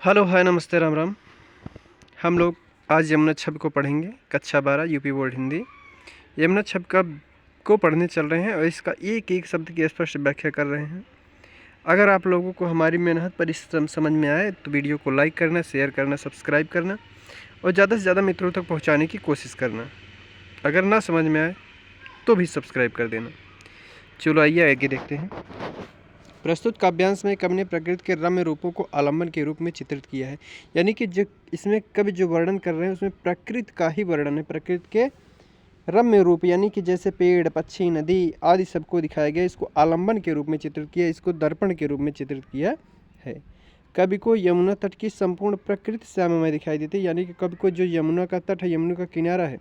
Hello hi नमस्ते राम राम। हम लोग आज यमुना छब को पढ़ेंगे, कक्षा 12 यूपी बोर्ड हिंदी। यमुना छब का को पढ़ने चल रहे हैं और इसका एक एक शब्द की स्पष्ट व्याख्या कर रहे हैं। अगर आप लोगों को हमारी मेहनत परिश्रम समझ में आए तो वीडियो को लाइक करना, शेयर करना, सब्सक्राइब करना और ज़्यादा से ज़्यादा मित्रों तक पहुँचाने की कोशिश करना। अगर ना समझ में आए तो भी सब्सक्राइब कर देना। चलो आइए आगे देखते हैं। प्रस्तुत काव्यांश में कवि ने प्रकृति के रम्य रूपों को आलम्बन के रूप में चित्रित किया है। यानी कि जो इसमें कवि जो वर्णन कर रहे हैं उसमें प्रकृति का ही वर्णन है। प्रकृति के रम्य रूप यानी कि जैसे पेड़, पक्षी, नदी आदि सबको दिखाया गया। इसको आलम्बन के रूप में चित्रित किया, इसको दर्पण के रूप में चित्रित किया है। कवि को यमुना तट की संपूर्ण प्रकृति श्याममय दिखाई देती है। यानी कि कवि को जो यमुना का तट है, यमुना का किनारा है,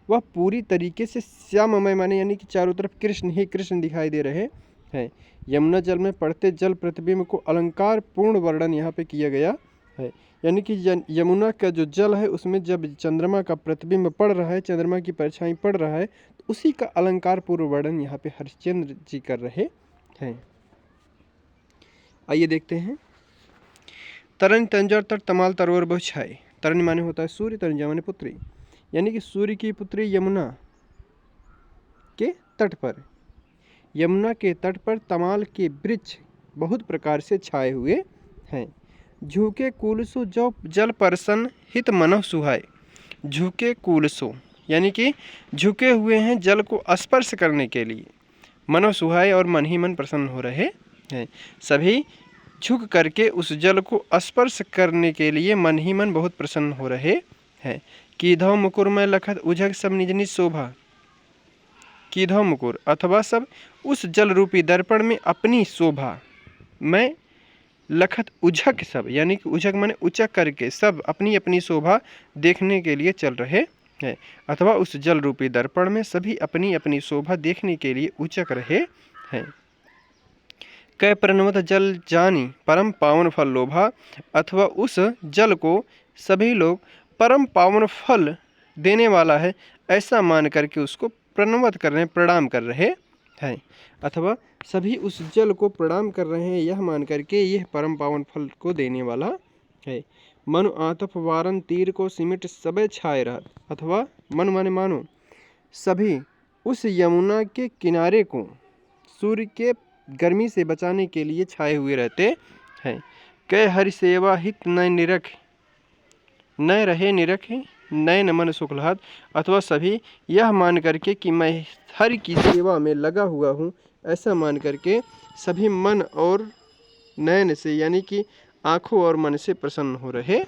वह पूरी तरीके से श्याममय माने यानी कि चारों तरफ कृष्ण ही कृष्ण दिखाई दे रहे हैं। यमुना जल में पड़ते जल प्रतिबिंब को अलंकार पूर्ण वर्णन यहाँ पे किया गया है। यानी कि यमुना का जो जल है उसमें जब चंद्रमा का प्रतिबिंब पड़ रहा है, चंद्रमा की परछाई पड़ रहा है, तो उसी का अलंकार पूर्व वर्णन यहाँ पे हरिश्चंद्र जी कर रहे हैं। आइए देखते हैं। तरन तंजर तर तमाल तरोवर बहु छाए। तरन माने होता है सूर्य, तंजा माने पुत्री। यानी कि सूर्य की पुत्री यमुना के तट पर, यमुना के तट पर तमाल के वृक्ष बहुत प्रकार से छाए हुए हैं। झुके कुलसो जो जल परसन हित मनः सुहाए। झुके कुलसो यानी कि झुके हुए हैं जल को स्पर्श करने के लिए, मनः सुहाए और मन ही मन प्रसन्न हो रहे हैं। सभी झुक करके उस जल को स्पर्श करने के लिए मन ही मन बहुत प्रसन्न हो रहे हैं। कीधव मुकुर में लखत उझक सब निज निज शोभा। कीधव मुकुर अथवा सब उस जल रूपी दर्पण में अपनी शोभा में लखत उझक सब, यानी कि उझक माने उचक करके सब अपनी अपनी शोभा देखने के लिए चल रहे हैं। अथवा उस जल रूपी दर्पण में सभी अपनी अपनी शोभा देखने के लिए उचक रहे हैं। कै प्रणवत जल जानी परम पावन फल लोभा। अथवा उस जल को सभी लोग परम पावन फल देने वाला है ऐसा मान करके उसको प्रणवत कर रहे हैं, प्रणाम कर रहे हैं। अथवा सभी उस जल को प्रणाम कर रहे हैं यह मान करके यह परम पावन फल को देने वाला है। मनु आतप वारन तीर को सिमट सबे छाए रहत। अथवा मन माने मानो सभी उस यमुना के किनारे को सूर्य के गर्मी से बचाने के लिए छाए हुए रहते हैं। कै हरि सेवा हित न निरख न रहे निरख नयन मन सुखलाहत। अथवा सभी यह मान करके कि मैं हरि की सेवा में लगा हुआ हूँ ऐसा मान करके सभी मन और नयन से यानी कि आँखों और मन से प्रसन्न हो रहे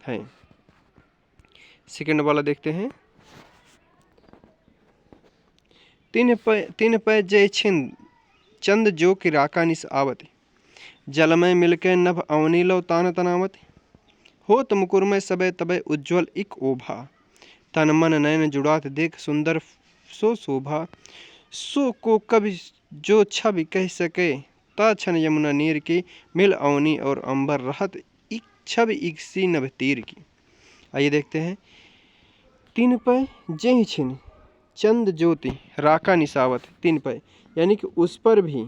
हैं। सेकंड वाला देखते हैं। तीन पै जय छिंद चंद जो कि राका निस आवत। जलमय मिलके नभ अवनी लो तान तनावत। होत मुकुर में सबे तबे उज्ज्वल इक ओभा। तन मन नयन जुड़ात देख सुंदर सो शोभा। सो को कभी जो छवि कह सके ता छन यमुना नीर की। मिल अवनी और अंबर रहत इक छवि इक सी नभ तीर की। आइए देखते हैं। तीन पै जय छिन चंद ज्योति राका निसावत। तीन पै यानी कि उस पर भी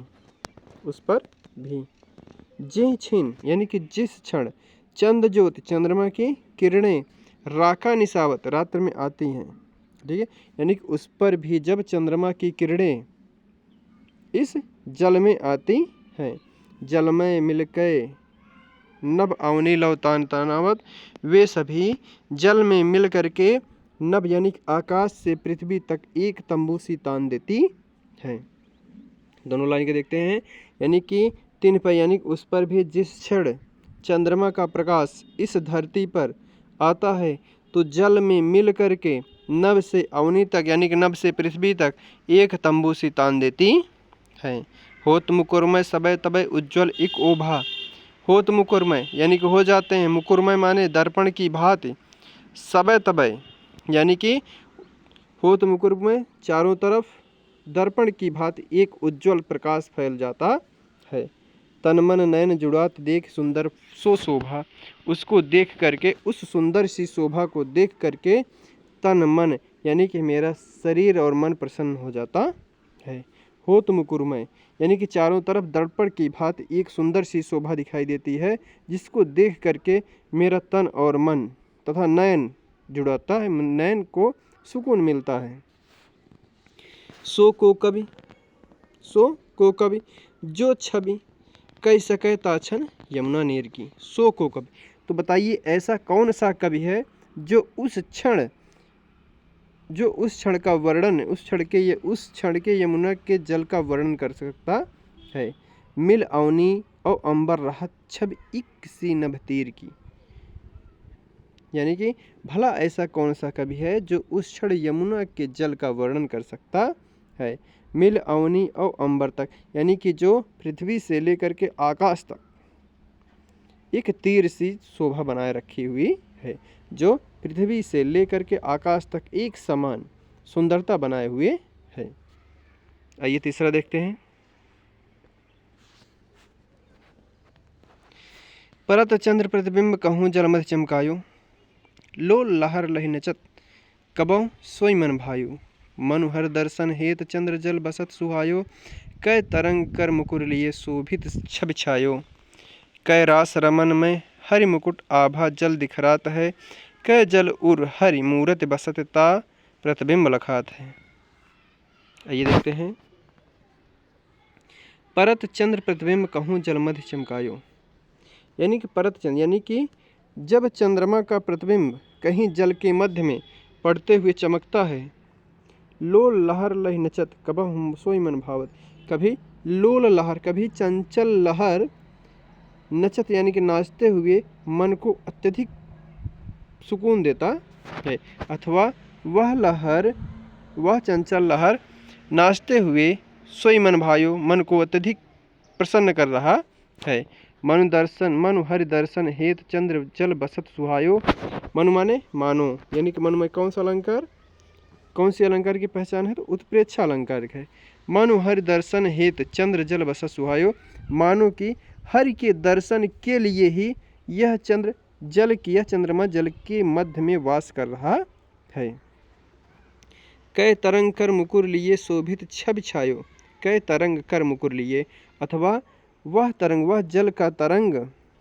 जय छिन यानी कि जिस क्षण चंद ज्योति चंद्रमा की किरणें राका निसावत रात्र में आती हैं, ठीक है, यानी कि उस पर भी जब चंद्रमा की किरणें इस जल में आती हैं। जल में मिलके नभ अवनी लव तान तनावत। वे सभी जल में मिल करके नभ यानी कि आकाश से पृथ्वी तक एक तंबू सी तान देती हैं। दोनों लाइन के देखते हैं। यानी कि तीन पर यानी उस पर भी जिस क्षण चंद्रमा का प्रकाश इस धरती पर आता है तो जल में मिल करके नभ से अवनी तक यानी कि नभ से पृथ्वी तक एक तंबू सी तान देती है। होत मुकुरमय सबे तबे उज्ज्वल इक ओभा। होत मुकुरमय यानी कि हो जाते हैं, मुकुरमय माने दर्पण की भांति, सबे तबे यानी कि होत मुकुरमय चारों तरफ दर्पण की भांति एक उज्ज्वल प्रकाश फैल जाता है। तन मन नयन जुड़ात देख सुंदर सो शोभा। उसको देख करके उस सुंदर सी शोभा को देख करके तन मन यानी कि मेरा शरीर और मन प्रसन्न हो जाता है। होत मुकुरमय, यानी कि चारों तरफ दर्पण की भांति एक सुंदर सी शोभा दिखाई देती है, जिसको देख करके मेरा तन और मन तथा नयन जुड़ाता है, नयन को सुकून मिलता है। सो को कवि जो छवि कह सके ताछन यमुना नीर की। सो को कवि, तो बताइए ऐसा कौन सा कवि है जो उस क्षण का वर्णन, उस क्षण के यमुना के जल का वर्णन कर सकता है। मिल अवनी और अंबर राहत छब एक सी नभ तीर की, यानी कि भला ऐसा कौन सा कवि है जो उस क्षण यमुना के जल का वर्णन कर सकता है। मिल अवनी और अंबर तक, यानी कि जो पृथ्वी से लेकर के आकाश तक एक तीर सी शोभा बनाए रखी हुई है, जो पृथ्वी से लेकर के आकाश तक एक समान सुंदरता बनाए हुए है। आइए तीसरा देखते हैं। परत चंद्र प्रतिबिंब कहूँ जलमध चमकायो, लो लहर लहि नचत कबौ सोई मन भायो। मनुहर दर्शन हेत चंद्र जल बसत सुहायो, कै तरंग कर मुकुर लिए शोभित छब छायो। कै रास रमन में हरि मुकुट आभा जल दिखरात है, कै जल उर हरि मूरत बसत ता प्रतिबिंब लखात है। आइए देखते हैं। परत चंद्र प्रतिबिंब कहूँ जलमध चमकायो, यानी कि परत चंद्र, यानी कि जब चंद्रमा का प्रतिबिंब कहीं जल के मध्य में पड़ते हुए चमकता है। लोल लहर लहि नचत कबहुँ सोई मन भावत, कभी लोल लहर, कभी चंचल लहर, नचत यानी कि नाचते हुए मन को अत्यधिक सुकून देता है, अथवा वह चंचल लहर नाचते हुए सोई मन भायो, मन को अत्यधिक प्रसन्न कर रहा है। मनु हरि दर्शन हेत चंद्र जल बसत सुहायो। मनु माने मानो, यानी कि मनु में कौन सा अलंकार, कौन सी अलंकार की पहचान है, तो उत्प्रेक्षा अलंकार है। मानो हरि दर्शन हेत चंद्र जल बसत सुहायो, मानो कि हरि के दर्शन के लिए ही यह चंद्रमा जल के मध्य में वास कर रहा है। कै तरंग कर मुकुर लिए शोभित छब छायो, कै तरंग कर मुकुर लिए, अथवा वह जल का तरंग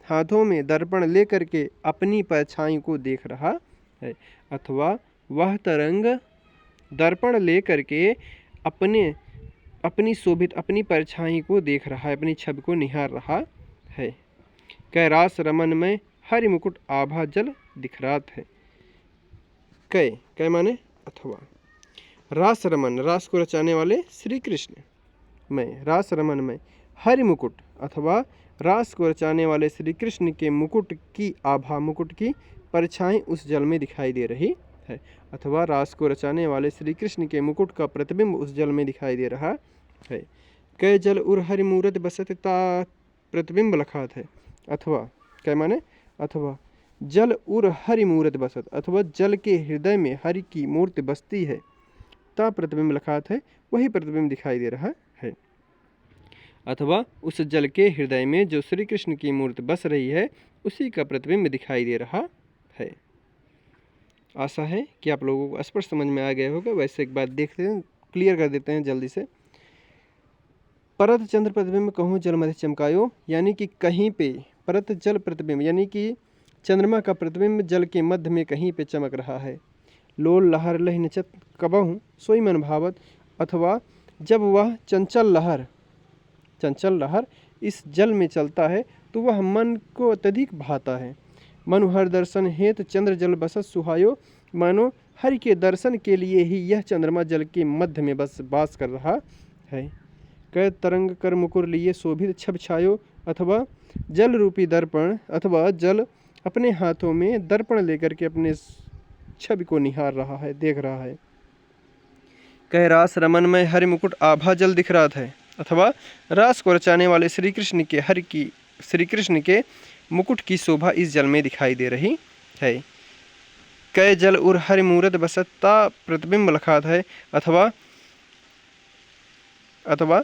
हाथों में दर्पण लेकर के अपनी परछाई को देख रहा है, अथवा वह तरंग दर्पण लेकर के अपनी शोभित अपनी परछाई को देख रहा है, अपनी छवि को निहार रहा है। कै रास रमन में हरि मुकुट आभा जल दिखरात है। कै माने अथवा, रास रमन, रास को रचाने वाले श्री कृष्ण में, रास रमन में हरि मुकुट, अथवा रास को रचाने वाले श्री कृष्ण के मुकुट की आभा, मुकुट की परछाई उस जल में दिखाई दे रही है, अथवा रास को रचाने वाले श्री कृष्ण के मुकुट का प्रतिबिंब उस जल में दिखाई दे रहा है। कै जल उर हरि मूरत बसत ता प्रतिबिंब लखात है, अथवा कै माने अथवा जल उर हरि मूरत बसत, अथवा जल के हृदय में हरि की मूर्ति बसती है, ता प्रतिबिंब लखात है, वही प्रतिबिंब दिखाई दे रहा है, अथवा उस जल के हृदय में जो श्री कृष्ण की मूर्ति बस रही है उसी का प्रतिबिंब दिखाई दे रहा है। आशा है कि आप लोगों को स्पष्ट समझ में आ गया होगा। वैसे एक बात देखते हैं, क्लियर कर देते हैं जल्दी से। परत चंद्र प्रतिबिंब कहूँ जल मध्य चमकायो, यानी कि कहीं पे परत जल प्रतिबिंब, यानी कि चंद्रमा का प्रतिबिंब जल के मध्य में कहीं पे चमक रहा है। लोल लहर लहि नचत कबहुँ सोई मन भावत, अथवा जब वह चंचल लहर इस जल में चलता है तो वह मन को अत्यधिक भाता है। मनु हर दर्शन हेत चंद्र जल बसत सुहायो, मानो हरि के दर्शन के लिए ही यह चंद्रमा जल के मध्य में बस वास कर रहा है। कै तरंग कर मुकुर लिए शोभित छब छायो, अथवा जल रूपी दर्पण, अथवा जल अपने हाथों में दर्पण लेकर के अपने छवि को निहार रहा है, देख रहा है। कै रास रमन में हरि मुकुट आभा जल दिख रहा है, अथवा रास को रचाने वाले श्री कृष्ण के मुकुट की शोभा इस जल में दिखाई दे रही है। कै जल उर हरि मूरत बसत ता प्रतिबिंब लखात है, अथवा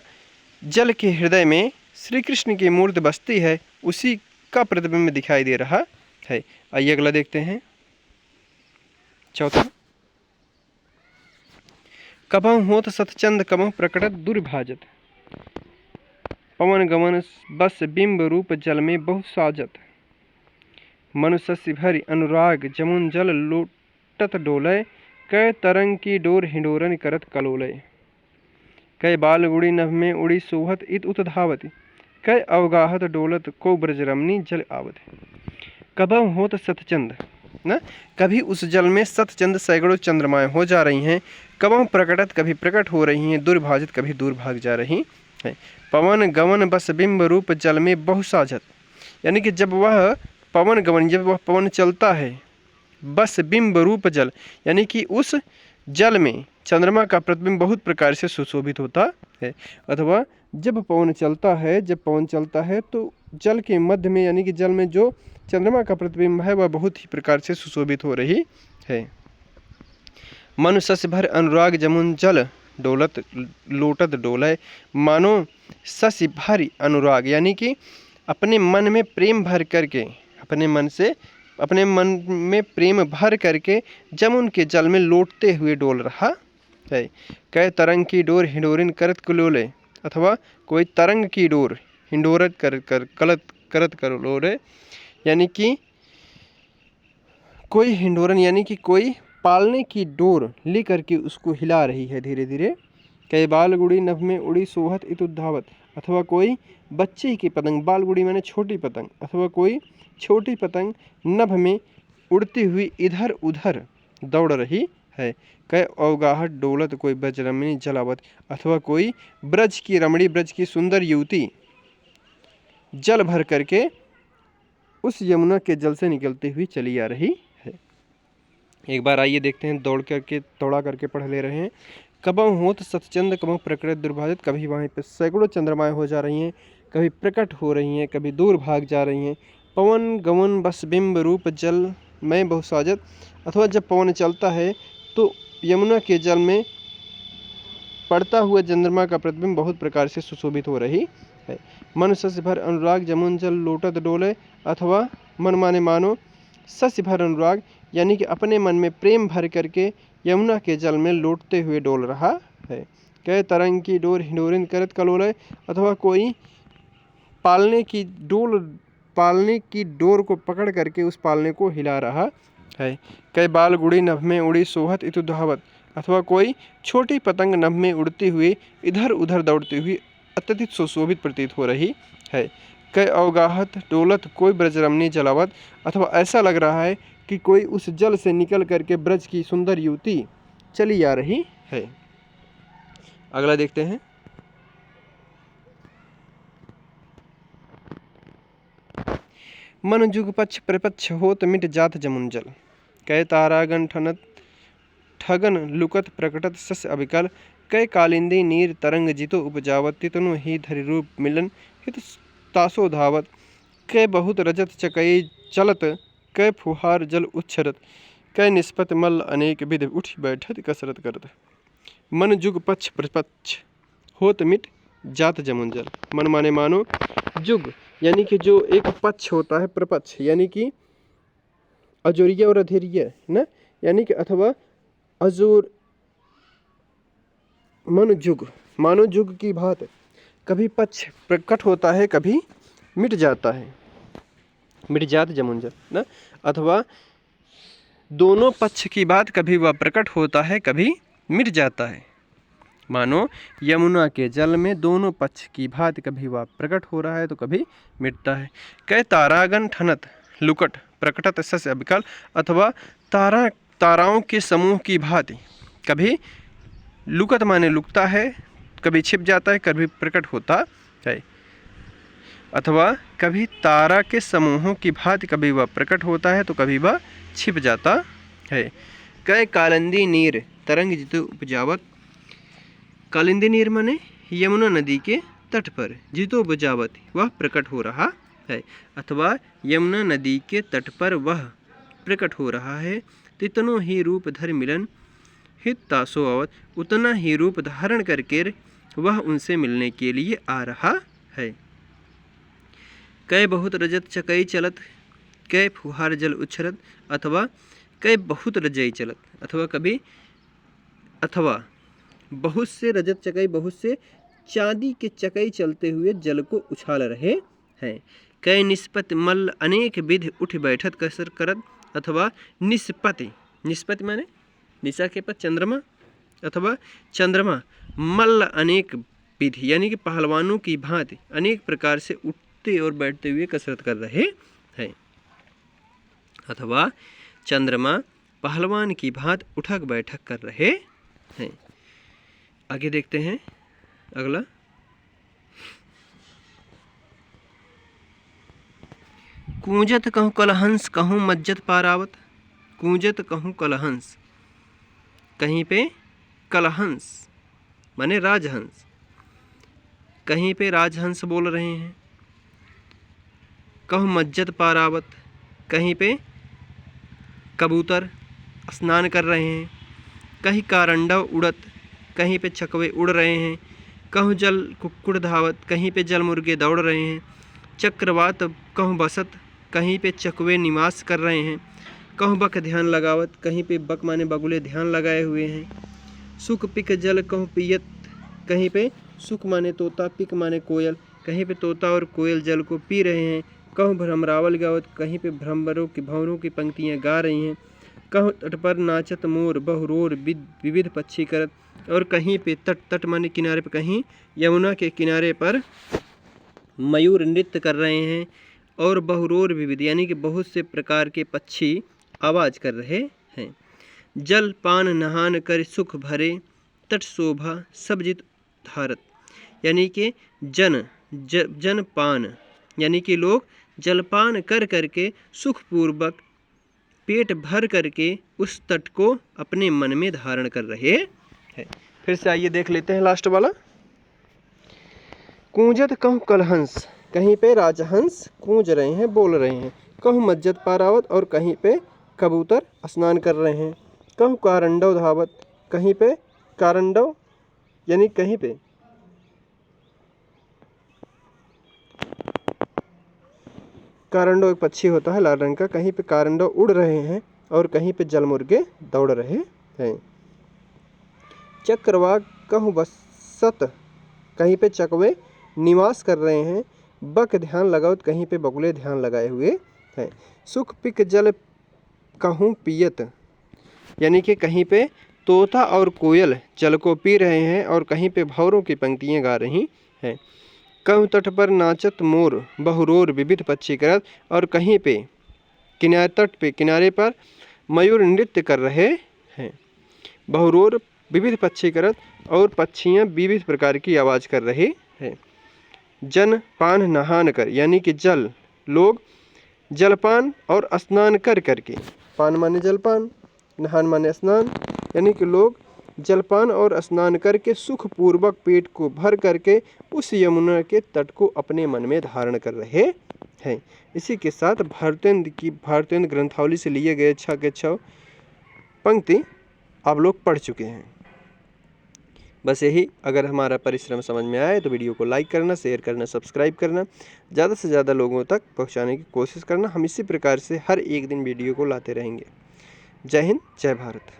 जल के हृदय में श्री कृष्ण की मूर्ति बसती है, उसी का प्रतिबिंब दिखाई दे रहा है। आइए अगला देखते हैं, चौथा। कबहु होत सतचंद कबहु प्रकटत दुर्भाजत। पवन गमन बस बिंब रूप जल में बहु साजत। मनुष्य भरि अनुराग जमुन जल लोटत डोलय। कै तरंग की डोर हिंडोरन करत कलोलय। कै बाल गुड़ी नभ में उड़ी सोहत इत उत धावत। कै अवगाहत डोलत को ब्रजरमनी जल आवत। कबहु होत सतचंद ना, कभी उस जल में सतचंद सैकड़ों चंद्रमाएं हो जा रही हैं। कबहु प्रकटत कभी प्रकट हो रही हैं। दुर्भाजित कभी दूर भाग जा रही हैं। पवन गमन बस बिंब रूप जल में बहु साजत, यानी कि जब वह पवन गमन, जब वह पवन चलता है, बस बिंब रूप जल, यानी कि उस जल में चंद्रमा का प्रतिबिंब बहुत प्रकार से सुशोभित होता है। अथवा जब पवन चलता है, जब पवन चलता है तो जल के मध्य में, यानी कि जल में जो चंद्रमा का प्रतिबिंब है वह बहुत ही प्रकार से सुशोभित हो रही है। मनुष्य से भर अनुराग जमुन जल डोलत लोटत डोलय। मानो सस भारी अनुराग, यानी कि अपने मन में प्रेम भर करके, अपने मन में प्रेम भर करके जमुन के जल में लोटते हुए डोल रहा है। कै तरंग की डोर हिंडोरिन करत कलोले, अथवा कोई तरंग की डोर हिंडोरत करत कलोले, यानी कि कोई हिंडोरन, यानी कि कोई पालने की डोर लेकर के उसको हिला रही है धीरे धीरे। कै बाल गुड़ी नभ में उड़ी सोहत इत उद्धावत, अथवा कोई बच्चे की पतंग, बाल गुड़ी माने छोटी पतंग, अथवा कोई छोटी पतंग नभ में उड़ती हुई इधर उधर दौड़ रही है। कै अवगाहट डोलत कोई ब्रजरमणी जलावत, अथवा कोई ब्रज की रमणी, ब्रज की सुंदर युवती जल भर करके उस यमुना के जल से निकलती हुई चली आ रही है। एक बार आइए देखते हैं, दौड़ा करके पढ़ ले रहे हैं। कबहु होत सतचंद कबहु प्रकट दुर्भाजित, कभी वहाँ पे सैकड़ों चंद्रमाएं हो जा रही हैं, कभी प्रकट हो रही हैं, कभी दूर भाग जा रही हैं। पवन गमन बस बिंब रूप जल में बहु साजत, अथवा जब पवन चलता है तो यमुना के जल में पड़ता हुआ चंद्रमा का प्रतिबिंब बहुत प्रकार से सुशोभित हो रही है। मनुष्य से भर अनुराग जमुन जल लोटत डोले, अथवा मन माने मानो सस्य भर अनुराग, यानी कि अपने मन में प्रेम भर करके यमुना के जल में लोटते हुए डोल रहा है। कै तरंग की डोर हिंडोरिन करत कलोलय, अथवा कोई पालने की डोर को पकड़ करके उस पालने को हिला रहा है। कै बाल गुड़ी नभ में उड़ी सोहत इतु धावत, अथवा कोई छोटी पतंग नभ में उड़ती हुई इधर उधर दौड़ती हुई अत्यधिक सुशोभित प्रतीत हो रही है। कै अवगाहत डोलत कोई ब्रजरमणी जलावत, अथवा ऐसा लग रहा है कि कोई उस जल से निकल करके ब्रज की सुंदर युवती चली आ रही है। अगला देखते हैं। मन जुग पक्ष प्रपक्ष होत मिट जात जमुन जल। कै तारागण ठगन लुकत प्रकटत सस अविकल। कै कालिंदी नीर तरंग जितो उपजावत, तितनु ही धरि रूप मिलन हित तासो धावत। कै बहुत रजत चकई चलत, कै फुहार जल उच्छरत। कै निष्पत मल्ल अनेक विध उठी बैठत कसरत करत। मन जुग पक्ष प्रपक्ष होत मिट जात जमुन जल। मन माने मानो जुग, यानी कि जो एक पक्ष होता है, प्रपक्ष यानी कि अजोरिया और अधेरिया ना, यानी कि अथवा अजोर मन जुग, मानो जुग की भांति कभी पक्ष प्रकट होता है, कभी मिट जाता है, मिट जात जमुन जल ना, अथवा दोनों पक्ष की बात, कभी वह प्रकट होता है, कभी मिट जाता है। मानो यमुना के जल में दोनों पक्ष की भांति कभी वह प्रकट हो रहा है तो कभी मिटता है। कै तारागण ठनत लुकट प्रकटत सस अविकल, अथवा ताराओं के समूह की भांति कभी लुकत माने लुकता है, कभी छिप जाता है, कभी प्रकट होता है। अथवा कभी तारा के समूहों की भांति कभी वह प्रकट होता है तो कभी वह छिप जाता है। कै कालिंदी नीर तरंग जितो उपजावत। कालिंदी नीर माने यमुना नदी के तट पर, जितो उपजावत वह प्रकट हो रहा है, अथवा यमुना नदी के तट पर वह प्रकट हो रहा है। तितनो ही रूप धर मिलन हित तासो आवत, उतना ही रूप धारण करके वह उनसे मिलने के लिए आ रहा है। कै बहुत रजत चकई चलत, कै फुहार जल उच्छरत, अथवा कै बहुत रजई चलत, अथवा बहुत से रजत चकई, बहुत से चांदी के चकई चलते हुए जल को उछाल रहे हैं। कई निष्पत्ति मल्ल अनेक विधि उठ बैठत कसर करत, अथवा निष्पत्ति, निष्पत्ति माने निशा के पद चंद्रमा अथवा चंद्रमा, मल्ल अनेक विधि यानी कि पहलवानों की भांति अनेक प्रकार से उठते और बैठते हुए कसरत कर रहे हैं, अथवा चंद्रमा पहलवान की भांति उठक बैठक कर रहे हैं। आगे देखते हैं अगला। कूंजत कहूँ कलहंस, कहूँ मज्जत पारावत। कूंजत कहूँ कलहंस, कहीं पे कलहंस माने राजहंस, कहीं पे राजहंस बोल रहे हैं। कहूँ मज्जत पारावत, कहीं पे कबूतर स्नान कर रहे हैं। कहीं कारंडव उड़त, कहीं पे चकवे उड़ रहे हैं। कहूँ जल कुक्कुड़ धावत, कहीं पे जल मुर्गे दौड़ रहे हैं। चक्रवात कहूँ बसत, कहीं पे चकवे निवास कर रहे हैं। कहूँ बक ध्यान लगावत, कहीं पे बक माने बगुले ध्यान लगाए हुए हैं। सुख पिक जल कहूँ पियत, कहीं पे सुख माने तोता, पिक माने कोयल, कहीं पे तोता और कोयल जल को पी रहे हैं। कहूँ भ्रमरावल गावत, कहीं पे भ्रमरों की पंक्तियाँ गा रही हैं। कहूँ तट पर नाचत मोर, बहुरोर विविध पक्षी करत, और कहीं पे तट माने किनारे पे, कहीं यमुना के किनारे पर मयूर नृत्य कर रहे हैं। और बहुरोर विविध यानी कि बहुत से प्रकार के पक्षी आवाज़ कर रहे हैं। जल पान नहान कर सुख भरे, तट शोभा सब जित धारत, यानी कि जन पान यानी कि लोग जलपान कर करके सुखपूर्वक पेट भर करके उस तट को अपने मन में धारण कर रहे हैं। फिर से आइए देख लेते हैं लास्ट वाला। कूंजत कहूँ कलहंस, कहीं पे राजहंस कूंज रहे हैं, बोल रहे हैं। कहूँ मज्जत पारावत, और कहीं पे कबूतर स्नान कर रहे हैं। कहूँ कारंडव धावत, कहीं पे कारंडव यानी कहीं पे कारंडव एक पक्षी होता है लाल रंग का, कहीं पे कारंडव उड़ रहे हैं और कहीं पे जल मुर्गे दौड़ रहे हैं। चक्रवाक कहूँ बसत, कहीं पे चकवे निवास कर रहे हैं। बक ध्यान लगावत, कहीं पे बगुले ध्यान लगाए हुए हैं। सुख पिक जल कहूँ पियत, यानी कि कहीं पे तोता और कोयल जल को पी रहे हैं और कहीं पे भंवरों की पंक्तियाँ गा रही हैं। कहूँ तट पर नाचत मोर, बहुरोर विविध पक्षी करत, और कहीं पे तट पे किनारे पर मयूर नृत्य कर रहे हैं। बहुरोर विविध पक्षी करत, और पक्षियाँ विविध प्रकार की आवाज़ कर रहे हैं। जन पान नहान कर, यानी कि लोग जलपान और स्नान कर करके, पान माने जलपान, नहान माने स्नान, यानी कि लोग जलपान और स्नान करके सुखपूर्वक पेट को भर करके उस यमुना के तट को अपने मन में धारण कर रहे हैं। इसी के साथ भारतेंद्र ग्रंथावली से लिए गए 6 के 6 पंक्ति आप लोग पढ़ चुके हैं। बस यही, अगर हमारा परिश्रम समझ में आए तो वीडियो को लाइक करना, शेयर करना, सब्सक्राइब करना, ज़्यादा से ज़्यादा लोगों तक पहुंचाने की कोशिश करना। हम इसी प्रकार से हर एक दिन वीडियो को लाते रहेंगे। जय हिंद, जय भारत।